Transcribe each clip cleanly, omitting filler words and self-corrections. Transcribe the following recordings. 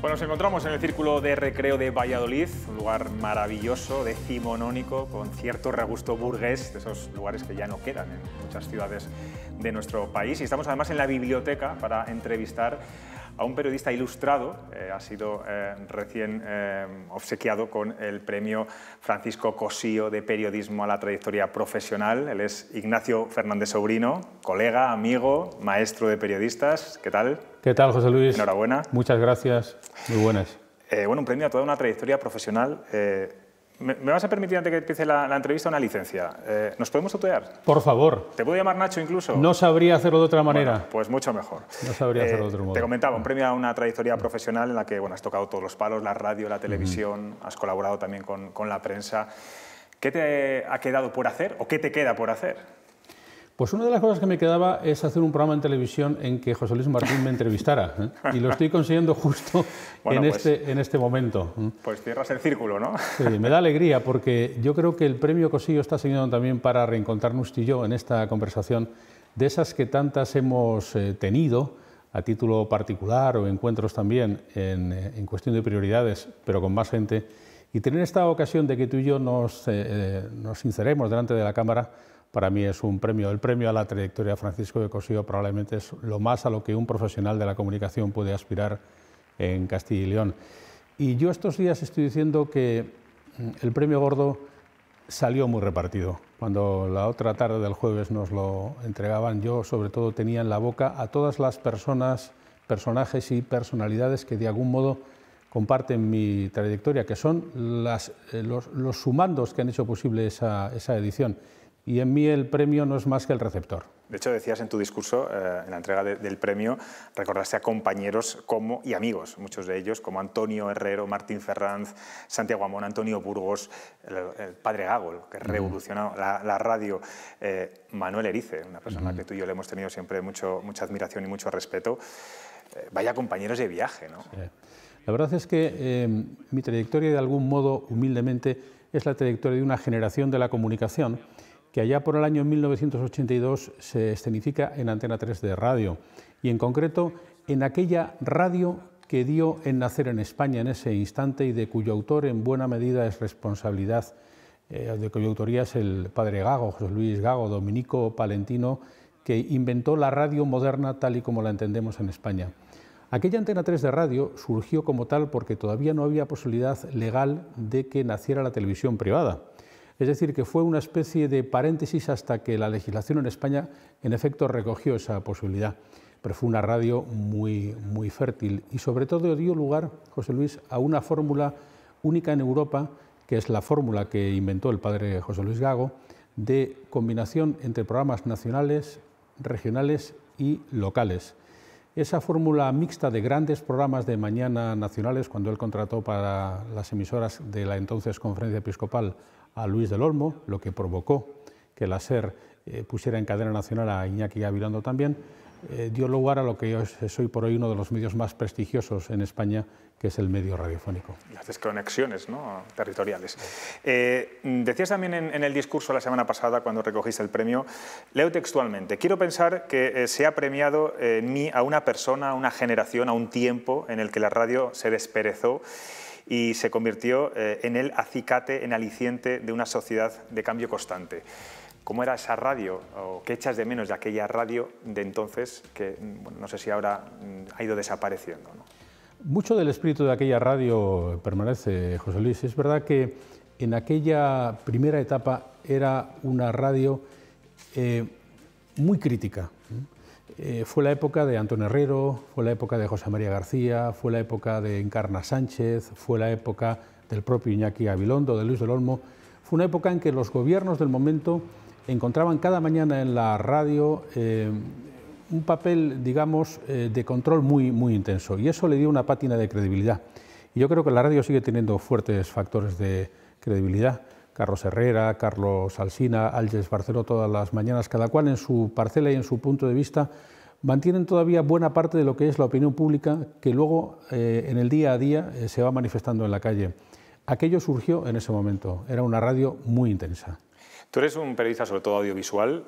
Bueno, nos encontramos en el Círculo de Recreo de Valladolid, un lugar maravilloso, decimonónico, con cierto regusto burgués, de esos lugares que ya no quedan en muchas ciudades de nuestro país. Y estamos además en la biblioteca para entrevistar a un periodista ilustrado. Ha sido recién obsequiado con el premio Francisco Cossío de Periodismo a la Trayectoria Profesional. Él es Ignacio Fernández Sobrino, colega, amigo, maestro de periodistas. ¿Qué tal? ¿Qué tal, José Luis? Enhorabuena. Muchas gracias. Muy buenas. Bueno, un premio a toda una trayectoria profesional. ¿Me vas a permitir, antes que empiece la entrevista, una licencia? ¿Nos podemos tutear? Por favor. ¿Te puedo llamar Nacho incluso? No sabría hacerlo de otra manera. Bueno, pues mucho mejor. No sabría hacerlo de otro modo. Te comentaba, un premio a una trayectoria profesional en la que has tocado todos los palos, la radio, la televisión, has colaborado también con la prensa. ¿Qué te ha quedado por hacer o qué te queda por hacer? Pues una de las cosas que me quedaba es hacer un programa en televisión en que José Luis Martín me entrevistara, y lo estoy consiguiendo justo bueno, en este momento. Pues cierras el círculo, ¿no? Sí, me da alegría porque yo creo que el premio Cossío está sirviendo también para reencontrarnos tú y yo en esta conversación, de esas que tantas hemos tenido a título particular o encuentros también en cuestión de prioridades, pero con más gente, y tener esta ocasión de que tú y yo nos sinceremos delante de la cámara. Para mí es un premio, el premio a la trayectoria Francisco de Cossío probablemente es lo más a lo que un profesional de la comunicación puede aspirar en Castilla y León. Y yo estos días estoy diciendo que el premio gordo salió muy repartido. Cuando la otra tarde del jueves nos lo entregaban, yo sobre todo tenía en la boca a todas las personas, personajes y personalidades que de algún modo comparten mi trayectoria, que son los sumandos que han hecho posible esa edición. Y en mí el premio no es más que el receptor. De hecho, decías en tu discurso, en la entrega del premio, recordaste a compañeros y amigos, muchos de ellos, como Antonio Herrero, Martín Ferranz, Santiago Amón, Antonio Burgos, el padre Gago, que revolucionó la radio, Manuel Erice, una persona que tú y yo le hemos tenido siempre mucha admiración y mucho respeto. Vaya compañeros de viaje, ¿no? Sí. La verdad es que mi trayectoria, de algún modo, humildemente, es la trayectoria de una generación de la comunicación que allá por el año 1982 se escenifica en Antena 3 de radio, y en concreto en aquella radio que dio en nacer en España en ese instante y de cuyo autor en buena medida es responsabilidad, de cuya autoría es el padre Gago, José Luis Gago, dominico palentino, que inventó la radio moderna tal y como la entendemos en España. Aquella Antena 3 de radio surgió como tal porque todavía no había posibilidad legal de que naciera la televisión privada. Es decir, que fue una especie de paréntesis hasta que la legislación en España, en efecto, recogió esa posibilidad. Pero fue una radio muy fértil y, sobre todo, dio lugar, José Luis, a una fórmula única en Europa, que es la fórmula que inventó el padre José Luis Gago, de combinación entre programas nacionales, regionales y locales. Esa fórmula mixta de grandes programas de mañana nacionales, cuando él contrató para las emisoras de la entonces Conferencia Episcopal a Luis del Olmo, lo que provocó que la SER pusiera en cadena nacional a Iñaki Gabilondo también, dio lugar a lo que es hoy por hoy uno de los medios más prestigiosos en España, que es el medio radiofónico. Las desconexiones, ¿no?, territoriales. Decías también en el discurso la semana pasada, cuando recogiste el premio, leo textualmente: quiero pensar que se ha premiado en mí a una persona, a una generación, a un tiempo en el que la radio se desperezó y se convirtió en el acicate, en aliciente de una sociedad de cambio constante. ¿Cómo era esa radio o qué echas de menos de aquella radio de entonces que, bueno, no sé si ahora ha ido desapareciendo, ¿no? Mucho del espíritu de aquella radio permanece, José Luis. Es verdad que en aquella primera etapa era una radio muy crítica. Fue la época de Antonio Herrero, fue la época de José María García, fue la época de Encarna Sánchez, fue la época del propio Iñaki Gabilondo, de Luis del Olmo. Fue una época en que los gobiernos del momento encontraban cada mañana en la radio un papel, digamos, de control muy intenso, y eso le dio una pátina de credibilidad. Y yo creo que la radio sigue teniendo fuertes factores de credibilidad. Carlos Herrera, Carlos Alsina, Alges Barceló, todas las mañanas, cada cual en su parcela y en su punto de vista, mantienen todavía buena parte de lo que es la opinión pública, que luego en el día a día se va manifestando en la calle. Aquello surgió en ese momento, era una radio muy intensa. Tú eres un periodista sobre todo audiovisual,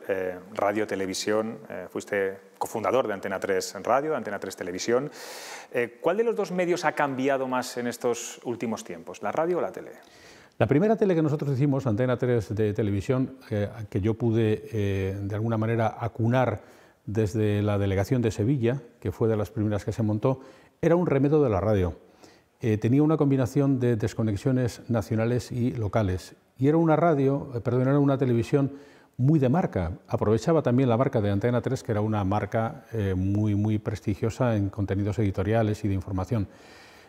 radio, televisión, fuiste cofundador de Antena 3 Radio, de Antena 3 Televisión. ¿Cuál de los dos medios ha cambiado más en estos últimos tiempos, la radio o la tele? La primera tele que nosotros hicimos, Antena 3 de Televisión, que yo pude de alguna manera acunar desde la delegación de Sevilla, que fue de las primeras que se montó, era un remedio de la radio. Tenía una combinación de desconexiones nacionales y locales. Y era una era una televisión muy de marca. Aprovechaba también la marca de Antena 3, que era una marca muy prestigiosa en contenidos editoriales y de información.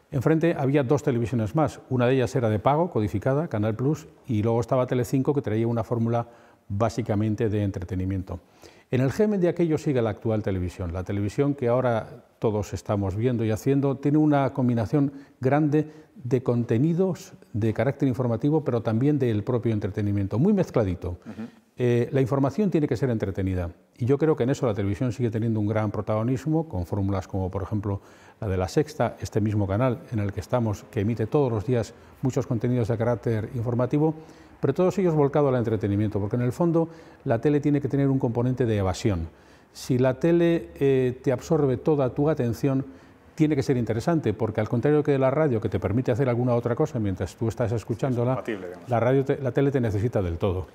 Enfrente había dos televisiones más. Una de ellas era de pago, codificada, Canal Plus, y luego estaba Telecinco, que traía una fórmula básicamente de entretenimiento. En el germen de aquello sigue la actual televisión. La televisión que ahora todos estamos viendo y haciendo tiene una combinación grande de contenidos de carácter informativo, pero también del propio entretenimiento, muy mezcladito. La información tiene que ser entretenida y yo creo que en eso la televisión sigue teniendo un gran protagonismo, con fórmulas como por ejemplo la de La Sexta, este mismo canal en el que estamos, que emite todos los días muchos contenidos de carácter informativo, pero todos ellos volcados al entretenimiento, porque en el fondo la tele tiene que tener un componente de evasión. Si la tele te absorbe toda tu atención, tiene que ser interesante, porque al contrario que la radio, que te permite hacer alguna otra cosa mientras tú estás escuchándola, la tele te necesita del todo.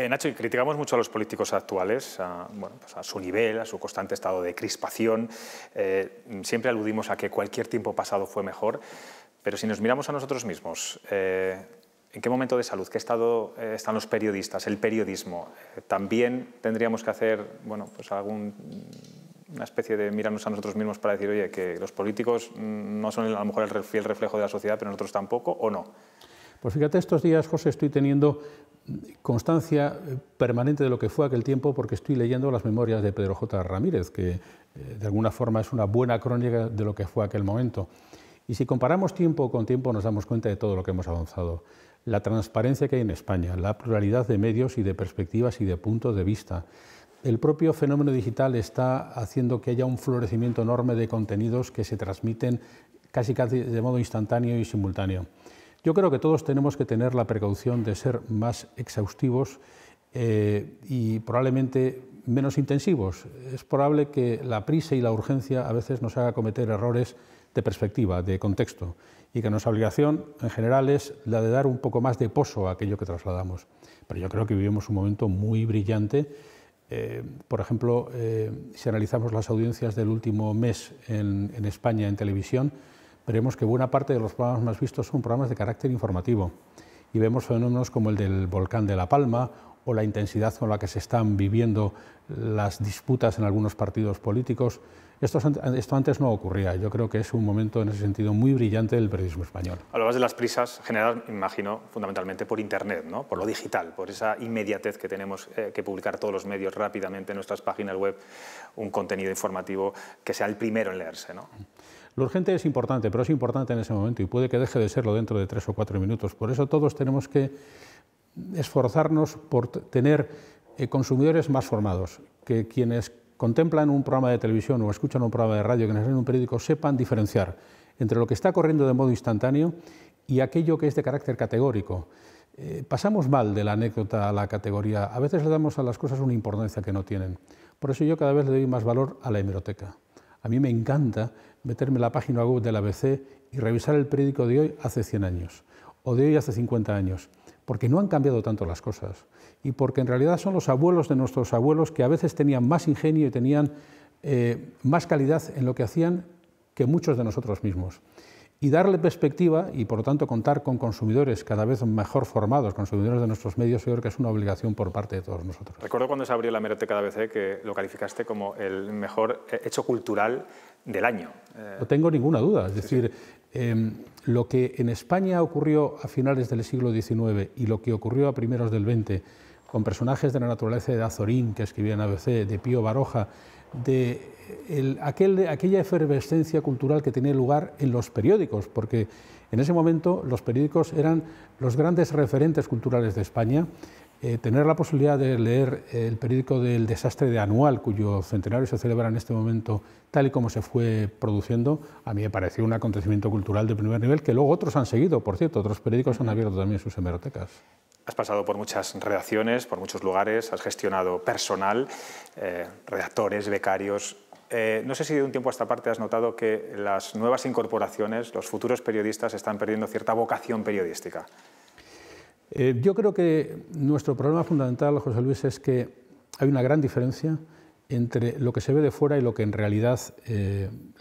Nacho, y criticamos mucho a los políticos actuales, pues a su nivel, a su constante estado de crispación. Siempre aludimos a que cualquier tiempo pasado fue mejor, pero si nos miramos a nosotros mismos, ¿en qué momento de salud, qué estado están los periodistas, el periodismo? ¿También tendríamos que hacer pues una especie de mirarnos a nosotros mismos para decir, oye, que los políticos no son a lo mejor el fiel reflejo de la sociedad, pero nosotros tampoco, o no? Pues fíjate, estos días, José, estoy teniendo constancia permanente de lo que fue aquel tiempo, porque estoy leyendo las memorias de Pedro J. Ramírez, que de alguna forma es una buena crónica de lo que fue aquel momento. Y si comparamos tiempo con tiempo, nos damos cuenta de todo lo que hemos avanzado. La transparencia que hay en España, la pluralidad de medios y de perspectivas y de puntos de vista. El propio fenómeno digital está haciendo que haya un florecimiento enorme de contenidos que se transmiten casi de modo instantáneo y simultáneo. Yo creo que todos tenemos que tener la precaución de ser más exhaustivos y probablemente menos intensivos. Es probable que la prisa y la urgencia a veces nos haga cometer errores de perspectiva, de contexto, y que nuestra obligación en general es la de dar un poco más de poso a aquello que trasladamos. Pero yo creo que vivimos un momento muy brillante. Por ejemplo, si analizamos las audiencias del último mes en España en televisión, veremos que buena parte de los programas más vistos son programas de carácter informativo. Y vemos fenómenos como el del volcán de La Palma o la intensidad con la que se están viviendo las disputas en algunos partidos políticos. Esto antes no ocurría. Yo creo que es un momento en ese sentido muy brillante del periodismo español. Hablabas de las prisas generadas, imagino, fundamentalmente por Internet, ¿no? Por lo digital, por esa inmediatez que tenemos que publicar todos los medios rápidamente en nuestras páginas web, un contenido informativo que sea el primero en leerse, ¿no? Lo urgente es importante, pero es importante en ese momento y puede que deje de serlo dentro de 3 o 4 minutos. Por eso todos tenemos que esforzarnos por tener consumidores más formados, que quienes contemplan un programa de televisión o escuchan un programa de radio, que en un periódico, sepan diferenciar entre lo que está corriendo de modo instantáneo y aquello que es de carácter categórico. Pasamos mal de la anécdota a la categoría. A veces le damos a las cosas una importancia que no tienen. Por eso yo cada vez le doy más valor a la hemeroteca. A mí me encanta meterme en la página web del ABC y revisar el periódico de hoy hace 100 años o de hoy hace 50 años, porque no han cambiado tanto las cosas y porque en realidad son los abuelos de nuestros abuelos que a veces tenían más ingenio y tenían más calidad en lo que hacían que muchos de nosotros mismos. Y darle perspectiva y, por lo tanto, contar con consumidores cada vez mejor formados, consumidores de nuestros medios, yo creo que es una obligación por parte de todos nosotros. Recuerdo cuando se abrió la hemeroteca de ABC que lo calificaste como el mejor hecho cultural del año. No tengo ninguna duda. Es decir, lo que en España ocurrió a finales del siglo XIX y lo que ocurrió a primeros del XX, con personajes de la naturaleza de Azorín, que escribía en ABC, de Pío Baroja, de aquella efervescencia cultural que tenía lugar en los periódicos, porque en ese momento los periódicos eran los grandes referentes culturales de España. tener la posibilidad de leer el periódico del desastre de Anual, cuyo centenario se celebra en este momento, tal y como se fue produciendo, a mí me pareció un acontecimiento cultural de primer nivel, que luego otros han seguido, por cierto, otros periódicos han abierto también sus hemerotecas. Has pasado por muchas redacciones, por muchos lugares, has gestionado personal, redactores, becarios. No sé si de un tiempo a esta parte has notado que las nuevas incorporaciones, los futuros periodistas, están perdiendo cierta vocación periodística. Yo creo que nuestro problema fundamental, José Luis, es que hay una gran diferencia entre lo que se ve de fuera y lo que en realidad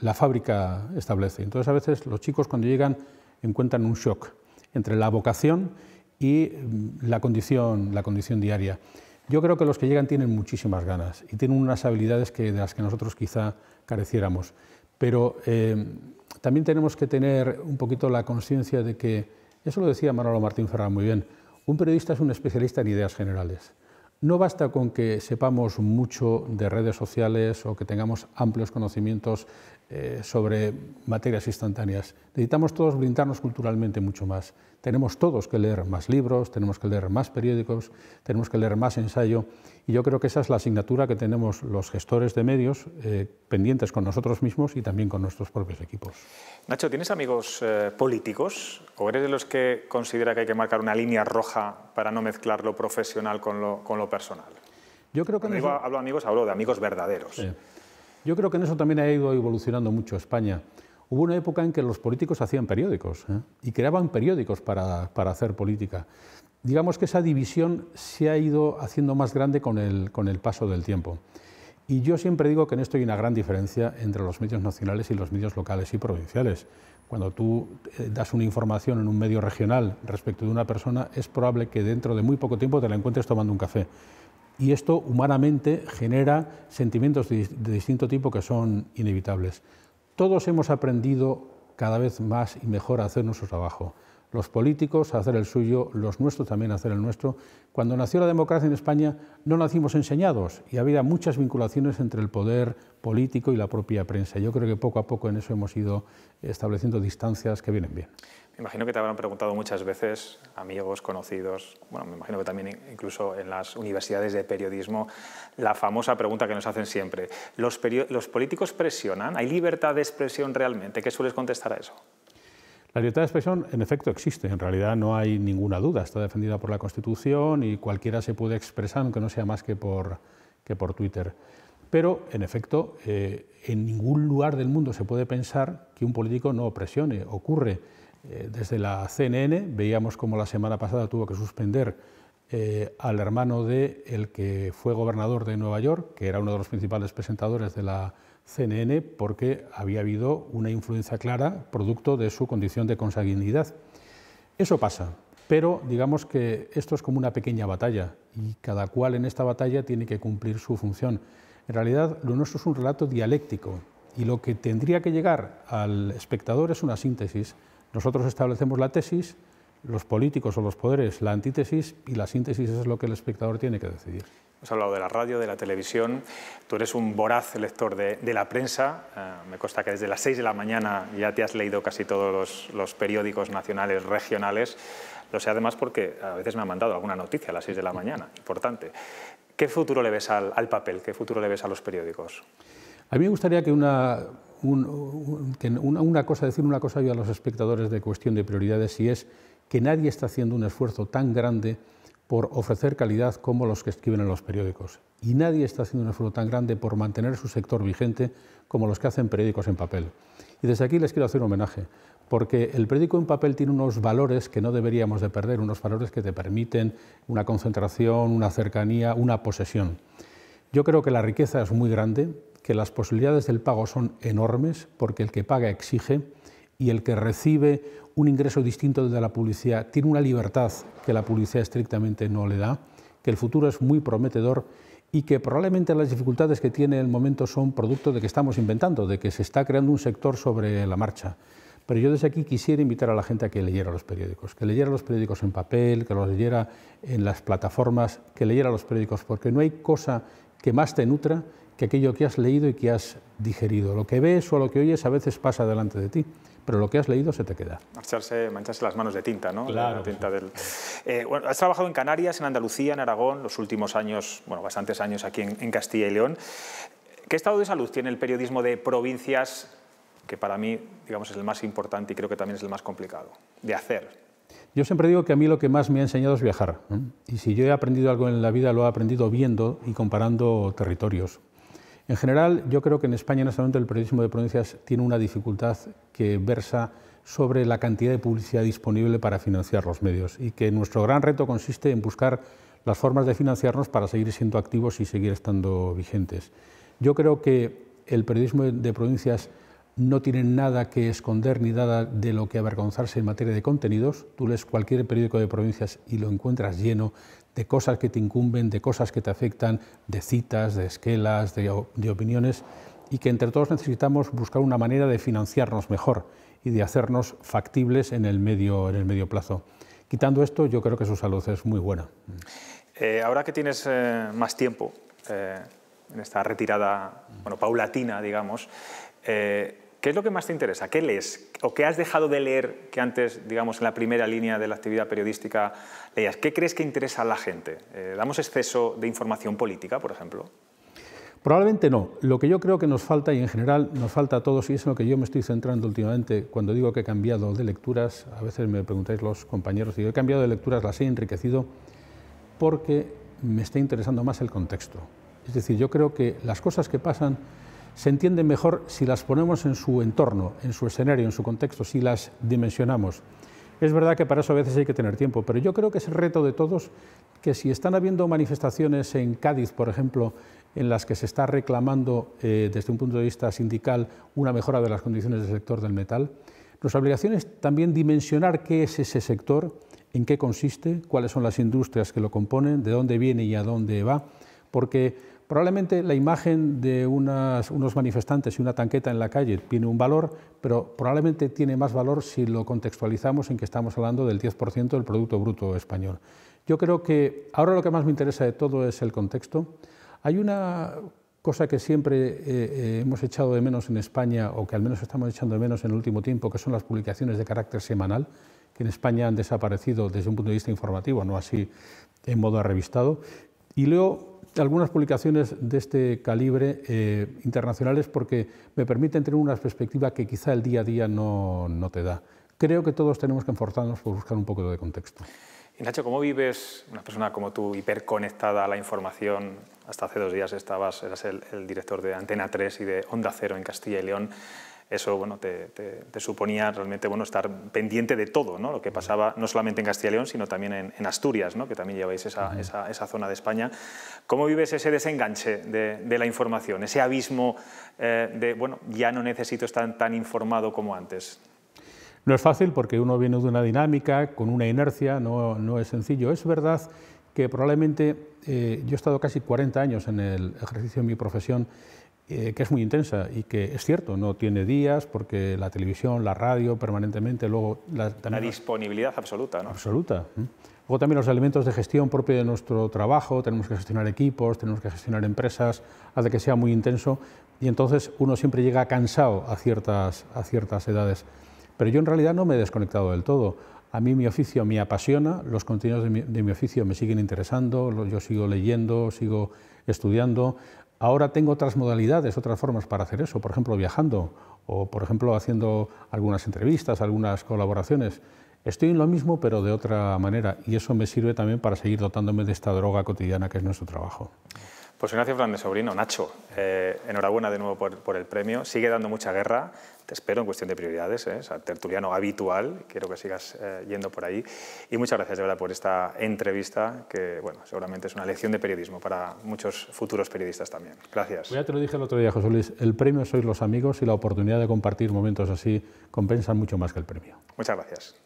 la fábrica establece. Entonces, a veces los chicos cuando llegan encuentran un shock entre la vocación y la condición diaria. Yo creo que los que llegan tienen muchísimas ganas y tienen unas habilidades de las que nosotros quizá careciéramos, pero también tenemos que tener un poquito la conciencia de que, eso lo decía Manolo Martín Ferrán muy bien, un periodista es un especialista en ideas generales. No basta con que sepamos mucho de redes sociales o que tengamos amplios conocimientos sobre materias instantáneas. Necesitamos todos blindarnos culturalmente mucho más. Tenemos todos que leer más libros, tenemos que leer más periódicos, tenemos que leer más ensayo, y yo creo que esa es la asignatura que tenemos los gestores de medios pendientes con nosotros mismos y también con nuestros propios equipos. Nacho, ¿tienes amigos políticos o eres de los que considera que hay que marcar una línea roja para no mezclar lo profesional con lo personal? Yo creo que hablo de amigos, hablo de amigos verdaderos. Sí. Yo creo que en eso también ha ido evolucionando mucho España. Hubo una época en que los políticos hacían periódicos y creaban periódicos para hacer política. Digamos que esa división se ha ido haciendo más grande con el paso del tiempo. Y yo siempre digo que en esto hay una gran diferencia entre los medios nacionales y los medios locales y provinciales. Cuando tú das una información en un medio regional respecto de una persona, es probable que dentro de muy poco tiempo te la encuentres tomando un café. Y esto humanamente genera sentimientos de distinto tipo que son inevitables. Todos hemos aprendido cada vez más y mejor a hacer nuestro trabajo. Los políticos a hacer el suyo, los nuestros también a hacer el nuestro. Cuando nació la democracia en España no nacimos enseñados y había muchas vinculaciones entre el poder político y la propia prensa. Yo creo que poco a poco en eso hemos ido estableciendo distancias que vienen bien. Me imagino que te habrán preguntado muchas veces, amigos, conocidos, bueno, me imagino que también incluso en las universidades de periodismo, la famosa pregunta que nos hacen siempre, ¿los políticos presionan? ¿Hay libertad de expresión realmente? ¿Qué sueles contestar a eso? La libertad de expresión, en efecto, existe. En realidad no hay ninguna duda. Está defendida por la Constitución y cualquiera se puede expresar, aunque no sea más que por Twitter. Pero, en efecto, en ningún lugar del mundo se puede pensar que un político no presione. Ocurre. Desde la CNN veíamos cómo la semana pasada tuvo que suspender al hermano del que fue gobernador de Nueva York, que era uno de los principales presentadores de la CNN, porque había habido una influencia clara producto de su condición de consanguinidad. Eso pasa, pero digamos que esto es como una pequeña batalla y cada cual en esta batalla tiene que cumplir su función. En realidad lo nuestro es un relato dialéctico y lo que tendría que llegar al espectador es una síntesis. Nosotros establecemos la tesis, los políticos o los poderes la antítesis, y la síntesis es lo que el espectador tiene que decidir. Hemos hablado de la radio, de la televisión, tú eres un voraz lector de la prensa, me consta que desde las 6 de la mañana ya te has leído casi todos los periódicos nacionales, regionales, lo sé además porque a veces me han mandado alguna noticia a las 6 de la mañana, importante. ¿Qué futuro le ves al papel? ¿Qué futuro le ves a los periódicos? A mí me gustaría que decir una cosa yo a los espectadores de cuestión de prioridades, y es que nadie está haciendo un esfuerzo tan grande por ofrecer calidad como los que escriben en los periódicos. Y nadie está haciendo un esfuerzo tan grande por mantener su sector vigente como los que hacen periódicos en papel. Y desde aquí les quiero hacer un homenaje, porque el periódico en papel tiene unos valores que no deberíamos de perder, unos valores que te permiten una concentración, una cercanía, una posesión. Yo creo que la riqueza es muy grande, que las posibilidades del pago son enormes, porque el que paga exige y el que recibe un ingreso distinto del de la publicidad tiene una libertad que la publicidad estrictamente no le da, que el futuro es muy prometedor y que probablemente las dificultades que tiene el momento son producto de que estamos inventando, de que se está creando un sector sobre la marcha. Pero yo desde aquí quisiera invitar a la gente a que leyera los periódicos en papel, que los leyera en las plataformas, que leyera los periódicos, porque no hay cosa que más te nutra que aquello que has leído y que has digerido. Lo que ves o lo que oyes a veces pasa delante de ti, pero lo que has leído se te queda. Mancharse las manos de tinta, ¿no? Claro. Bueno, has trabajado en Canarias, en Andalucía, en Aragón, los últimos años, bueno, bastantes años aquí en Castilla y León. ¿Qué estado de salud tiene el periodismo de provincias, que para mí, digamos, es el más importante y creo que también es el más complicado de hacer? Yo siempre digo que a mí lo que más me ha enseñado es viajar, ¿eh? Y si yo he aprendido algo en la vida, lo he aprendido viendo y comparando territorios. En general, yo creo que en España en este momento el periodismo de provincias tiene una dificultad que versa sobre la cantidad de publicidad disponible para financiar los medios y que nuestro gran reto consiste en buscar las formas de financiarnos para seguir siendo activos y seguir estando vigentes. Yo creo que el periodismo de provincias no tiene nada que esconder ni nada de lo que avergonzarse en materia de contenidos. Tú lees cualquier periódico de provincias y lo encuentras lleno de cosas que te incumben, de cosas que te afectan, de citas, de esquelas, de opiniones, y que entre todos necesitamos buscar una manera de financiarnos mejor y de hacernos factibles en el medio plazo. Quitando esto, yo creo que su salud es muy buena. Ahora que tienes más tiempo en esta retirada, bueno, paulatina, digamos, ¿qué es lo que más te interesa? ¿Qué lees? ¿O qué has dejado de leer que antes, digamos, en la primera línea de la actividad periodística leías? ¿Qué crees que interesa a la gente? ¿Damos exceso de información política, por ejemplo? Probablemente no. Lo que yo creo que nos falta, y en general nos falta a todos, y es en lo que yo me estoy centrando últimamente, cuando digo que he cambiado de lecturas, a veces me preguntáis los compañeros, y yo he cambiado de lecturas, las he enriquecido, porque me está interesando más el contexto. Es decir, yo creo que las cosas que pasan se entienden mejor si las ponemos en su entorno, en su escenario, en su contexto, si las dimensionamos. Es verdad que para eso a veces hay que tener tiempo, pero yo creo que es el reto de todos que si están habiendo manifestaciones en Cádiz, por ejemplo, en las que se está reclamando desde un punto de vista sindical una mejora de las condiciones del sector del metal, nuestra obligación es también dimensionar qué es ese sector, en qué consiste, cuáles son las industrias que lo componen, de dónde viene y a dónde va, porque probablemente la imagen de unos manifestantes y una tanqueta en la calle tiene un valor, pero probablemente tiene más valor si lo contextualizamos en que estamos hablando del 10% del Producto Bruto español. Yo creo que ahora lo que más me interesa de todo es el contexto. Hay una cosa que siempre hemos echado de menos en España, o que al menos estamos echando de menos en el último tiempo, que son las publicaciones de carácter semanal, que en España han desaparecido desde un punto de vista informativo, no así en modo arrevistado. Y leo algunas publicaciones de este calibre internacionales porque me permiten tener una perspectiva que quizá el día a día no te da. Creo que todos tenemos que esforzarnos por buscar un poco de contexto. Y Nacho, ¿cómo vives una persona como tú, hiperconectada a la información? Hasta hace 2 días eras el director de Antena 3 y de Onda Cero en Castilla y León. Eso, bueno, te suponía realmente, bueno, estar pendiente de todo, ¿no? Lo que pasaba no solamente en Castilla y León, sino también en Asturias, ¿no? Que también lleváis esa zona de España. ¿Cómo vives ese desenganche de la información, ese abismo de, bueno, ya no necesito estar tan informado como antes? No es fácil porque uno viene de una dinámica, con una inercia, no es sencillo. Es verdad que probablemente yo he estado casi 40 años en el ejercicio de mi profesión, que es muy intensa y que es cierto, no tiene días porque la televisión, la radio permanentemente, luego... La disponibilidad absoluta, ¿no? Absoluta. Luego también los elementos de gestión propio de nuestro trabajo, tenemos que gestionar equipos, tenemos que gestionar empresas, hace que sea muy intenso y entonces uno siempre llega cansado a ciertas edades. Pero yo en realidad no me he desconectado del todo. A mí mi oficio me apasiona, los contenidos de mi oficio me siguen interesando, yo sigo leyendo, sigo estudiando. Ahora tengo otras modalidades, otras formas para hacer eso, por ejemplo viajando o por ejemplo haciendo algunas entrevistas, algunas colaboraciones. Estoy en lo mismo pero de otra manera y eso me sirve también para seguir dotándome de esta droga cotidiana que es nuestro trabajo. Pues Ignacio Fernández Sobrino, Nacho, enhorabuena de nuevo por el premio, sigue dando mucha guerra, te espero en cuestión de prioridades, o sea, tertuliano habitual, quiero que sigas yendo por ahí y muchas gracias de verdad por esta entrevista que bueno, seguramente es una lección de periodismo para muchos futuros periodistas también. Gracias. Ya te lo dije el otro día, José Luis, el premio sois los amigos y la oportunidad de compartir momentos así compensan mucho más que el premio. Muchas gracias.